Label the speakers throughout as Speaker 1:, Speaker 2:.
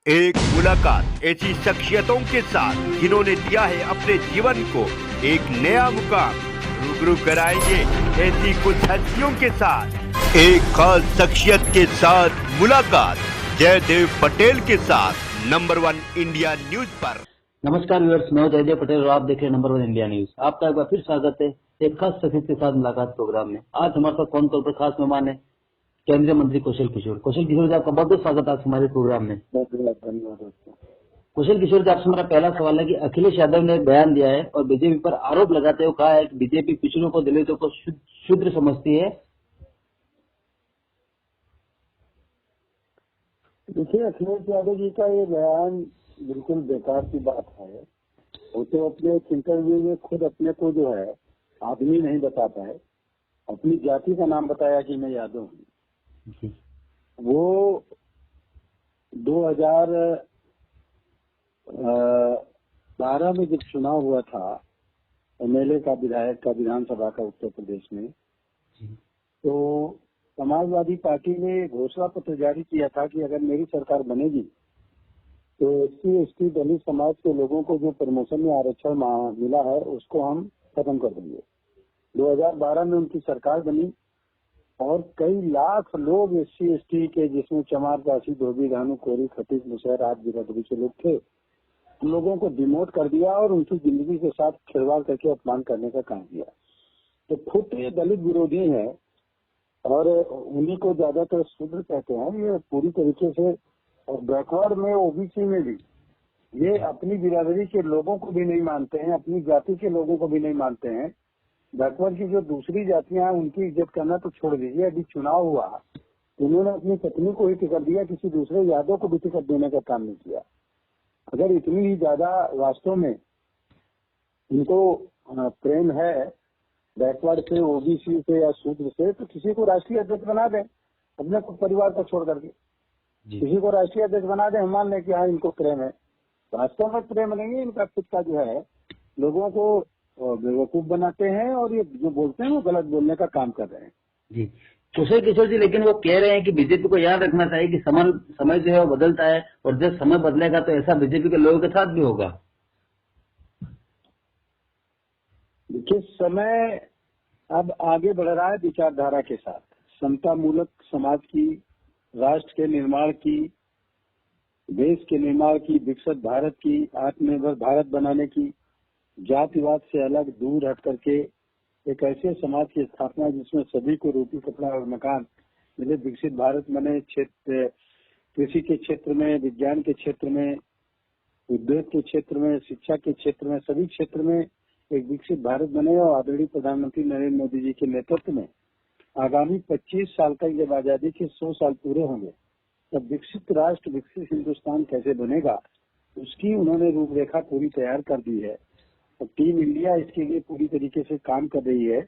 Speaker 1: एक मुलाकात ऐसी शख्सियतों के साथ जिन्होंने दिया है अपने जीवन को एक नया मुकाम। रूबरू कराएंगे ऐसी कुछ हस्तियों के साथ एक खास शख्सियत के साथ मुलाकात जयदेव पटेल के साथ नंबर 1 इंडिया न्यूज पर।
Speaker 2: नमस्कार व्यूअर्स, मैं जयदेव पटेल और आप देख रहे हैं नंबर 1 इंडिया न्यूज। आपका एक बार फिर स्वागत है एक खास शख्सियत के साथ मुलाकात प्रोग्राम में। आज हमारे साथ फोन कॉल पर खास मेहमान है केंद्रीय मंत्री कौशल किशोर। कौशल किशोर जी, आपका बहुत बहुत स्वागत है आज हमारे प्रोग्राम में।
Speaker 3: धन्यवाद दोस्तों।
Speaker 2: कौशल किशोर जी, आपसे हमारा पहला सवाल है कि अखिलेश यादव ने एक बयान दिया है और बीजेपी पर आरोप लगाते हुए कहा है कि बीजेपी पिछड़ों को, दलितों को शूद्र समझती है।
Speaker 3: देखिए, अखिलेश यादव जी का ये बयान बिल्कुल बेकार की बात है। वो तो अपने इंटरव्यू में खुद अपने को जो है आदमी नहीं बताता है, अपनी जाति का नाम बताया कि मैं यादव हूँ। वो 2012 में जब चुनाव हुआ था एमएलए का, विधायक का, विधानसभा का उत्तर प्रदेश में, तो समाजवादी पार्टी ने घोषणा पत्र जारी किया था कि अगर मेरी सरकार बनेगी तो एससी एसटी दलित समाज के लोगों को जो प्रमोशन में आरक्षण मिला है उसको हम खत्म कर देंगे। 2012 में उनकी सरकार बनी और कई लाख लोग एससी एसटी के, जिसमें चमार, काशी, धोबी, रानू, कोरी, खतीस, मुसहर आदि बिरादरी के लोग थे, उन लोगों को डिमोट कर दिया और उनकी जिंदगी के साथ खिलवाड़ करके अपमान करने का काम किया। तो खुद ये दलित विरोधी है और उन्हीं को ज्यादातर शूद्र कहते हैं। ये पूरी तरीके से, और बैकवर्ड में ओबीसी में भी ये अपनी बिरादरी के लोगों को भी नहीं मानते हैं, अपनी जाति के लोगों को भी नहीं मानते हैं। बैकवर्ड की जो दूसरी जातियां हैं उनकी इज्जत करना तो छोड़ दीजिए। अभी चुनाव हुआ, उन्होंने अपनी पत्नी को ही टिकट दिया, किसी दूसरे यादव को भी टिकट देने का काम नहीं किया। अगर इतनी ही ज्यादा वास्तव में उनको प्रेम है बैकवर्ड से, ओबीसी से या शूद्र से, तो किसी को राष्ट्रीय अध्यक्ष बना दें, अपने परिवार को छोड़ करके किसी को राष्ट्रीय अध्यक्ष बना दें। हम मान लें कि हाँ इनको प्रेम है, वास्तव में प्रेम नहीं है इनका। खुद का जो है लोगों को बेवकूफ बनाते हैं और ये जो बोलते हैं वो गलत बोलने का काम कर रहे हैं।
Speaker 2: जी कौशल किशोर जी, लेकिन वो कह रहे हैं कि बीजेपी को याद रखना चाहिए कि समय जो है वो बदलता है और जब समय बदलेगा तो ऐसा बीजेपी के लोगों के साथ भी होगा।
Speaker 3: देखिए, समय अब आगे बढ़ रहा है विचारधारा के साथ, समता मूलक समाज की, राष्ट्र के निर्माण की, देश के निर्माण की, विकसित भारत की, आत्मनिर्भर भारत बनाने की, जातिवाद से अलग दूर हट करके एक ऐसे समाज की स्थापना जिसमें सभी को रोटी, कपड़ा और मकान मिले, विकसित भारत बने। क्षेत्र, कृषि के क्षेत्र में, विज्ञान के क्षेत्र में, उद्योग के क्षेत्र में, शिक्षा के क्षेत्र में, सभी क्षेत्र में एक विकसित भारत बने। और आदरणीय प्रधानमंत्री नरेंद्र मोदी जी के नेतृत्व में आगामी 25 साल तक जब आजादी के 100 साल पूरे होंगे तब विकसित राष्ट्र, विकसित हिंदुस्तान कैसे बनेगा उसकी उन्होंने रूपरेखा पूरी तैयार कर दी है। और टीम इंडिया इसके लिए पूरी तरीके से काम कर रही है,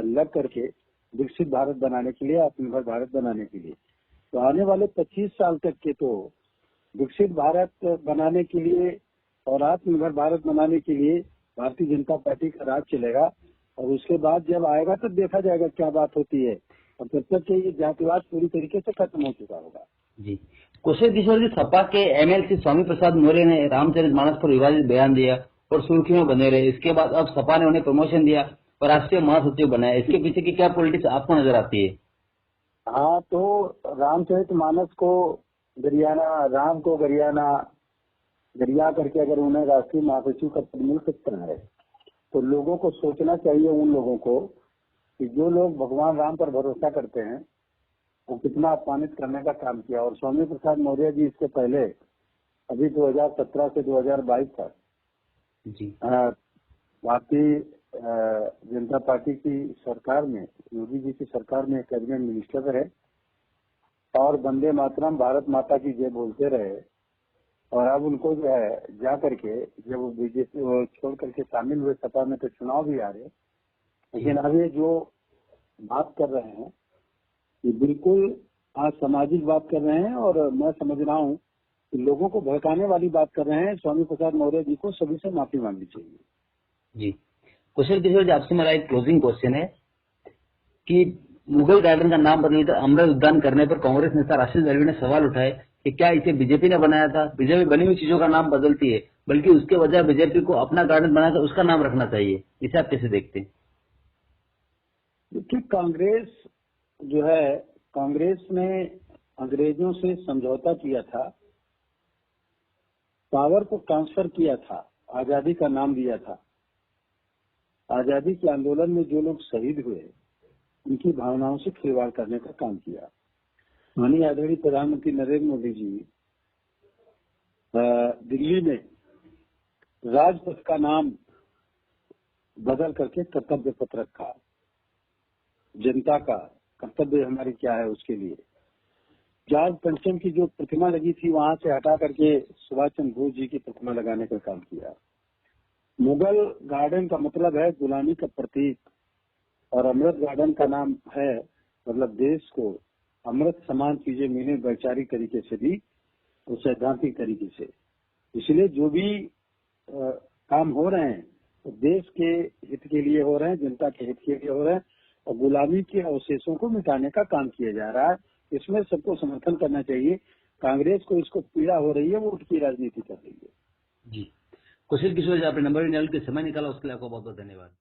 Speaker 3: लग करके विकसित भारत बनाने के लिए, आत्मनिर्भर भारत बनाने के लिए। तो आने वाले 25 साल तक के तो विकसित भारत बनाने के लिए और आत्मनिर्भर भारत बनाने के लिए भारतीय जनता पार्टी का राज चलेगा। और उसके बाद जब आएगा तब देखा जाएगा क्या बात होती है, और तब तक ये जातिवाद पूरी तरीके से खत्म हो चुका होगा।
Speaker 2: जी कौशल किशोर जी, सपा के एमएलसी स्वामी प्रसाद मौर्य ने रामचरितमानस पर विवादित बयान दिया और सुर्खियों में बने रहे। इसके बाद अब सपा ने उन्हें प्रमोशन दिया और राष्ट्रीय महासचिव बनाया। इसके पीछे की क्या पॉलिटिक्स आपको नजर आती है?
Speaker 3: हाँ, तो रामचरितमानस को गरियाना, राम को गरिया करके अगर उन्हें राष्ट्रीय महासचिव का पद मिल सकता है तो लोगों को सोचना चाहिए, उन लोगों को, कि जो लोग भगवान राम पर भरोसा करते हैं वो कितना अपमानित करने का काम किया। और स्वामी प्रसाद मौर्य जी इसके पहले, अभी 2017 से 2022 तक भारतीय जनता पार्टी की सरकार में, योगी जी की सरकार में कैबिनेट मिनिस्टर रहे और वंदे मातरम, भारत माता की जय बोलते रहे। और अब उनको जो है जा करके जब वो बीजेपी छोड़ करके शामिल हुए सपा में, तो चुनाव भी आ रहे, लेकिन अब ये जो बात कर रहे हैं ये बिल्कुल असामाजिक बात कर रहे हैं। और मैं समझ रहा हूँ कि लोगों को भड़काने वाली बात कर रहे हैं। स्वामी प्रसाद मौर्य जी को सभी से माफी मांगनी चाहिए।
Speaker 2: जी कौशल किशोर जी, आपसे मेरा एक क्लोजिंग क्वेश्चन है कि मुगल गार्डन का नाम बदलकर अमृत उद्यान करने पर कांग्रेस नेता राशिद अल्वी ने सवाल उठाए कि क्या इसे बीजेपी ने बनाया था? बीजेपी बनी हुई चीजों का नाम बदलती है, बल्कि उसके बजाय बीजेपी को अपना गार्डन बनाकर उसका नाम रखना चाहिए। इसे आप कैसे देखते हैं?
Speaker 3: देखिए, कांग्रेस जो है, कांग्रेस ने अंग्रेजों से समझौता किया था, पावर को ट्रांसफर किया था, आजादी का नाम दिया था। आजादी के आंदोलन में जो लोग शहीद हुए, उनकी भावनाओं से खिलवाड़ करने का काम किया। माननीय आदरणीय प्रधानमंत्री नरेंद्र मोदी जी दिल्ली में राजपथ का नाम बदल करके कर्तव्य पथ रखा। जनता का कर्तव्य हमारी क्या है उसके लिए। जॉर्ज पंचम की जो प्रतिमा लगी थी वहां से हटा करके सुभाष चंद्र बोस जी की प्रतिमा लगाने का काम किया। मुगल गार्डन का मतलब है गुलामी का प्रतीक, और अमृत गार्डन का नाम है मतलब देश को अमृत समान चीजें मिले, वैचारिक तरीके से भी और सैद्धांतिक तरीके से। इसलिए जो भी काम हो रहे हैं तो देश के हित के लिए हो रहे हैं, जनता के हित के लिए हो रहे हैं, और गुलामी के अवशेषों को मिटाने का काम किया जा रहा है। इसमें सबको समर्थन करना चाहिए। कांग्रेस को इसको पीड़ा हो रही है, वो वोट की राजनीति कर रही है।
Speaker 2: जी, कुशल किशोर जी, आपने नंबर 9 के समय निकाला, उसके लिए आपको बहुत बहुत धन्यवाद।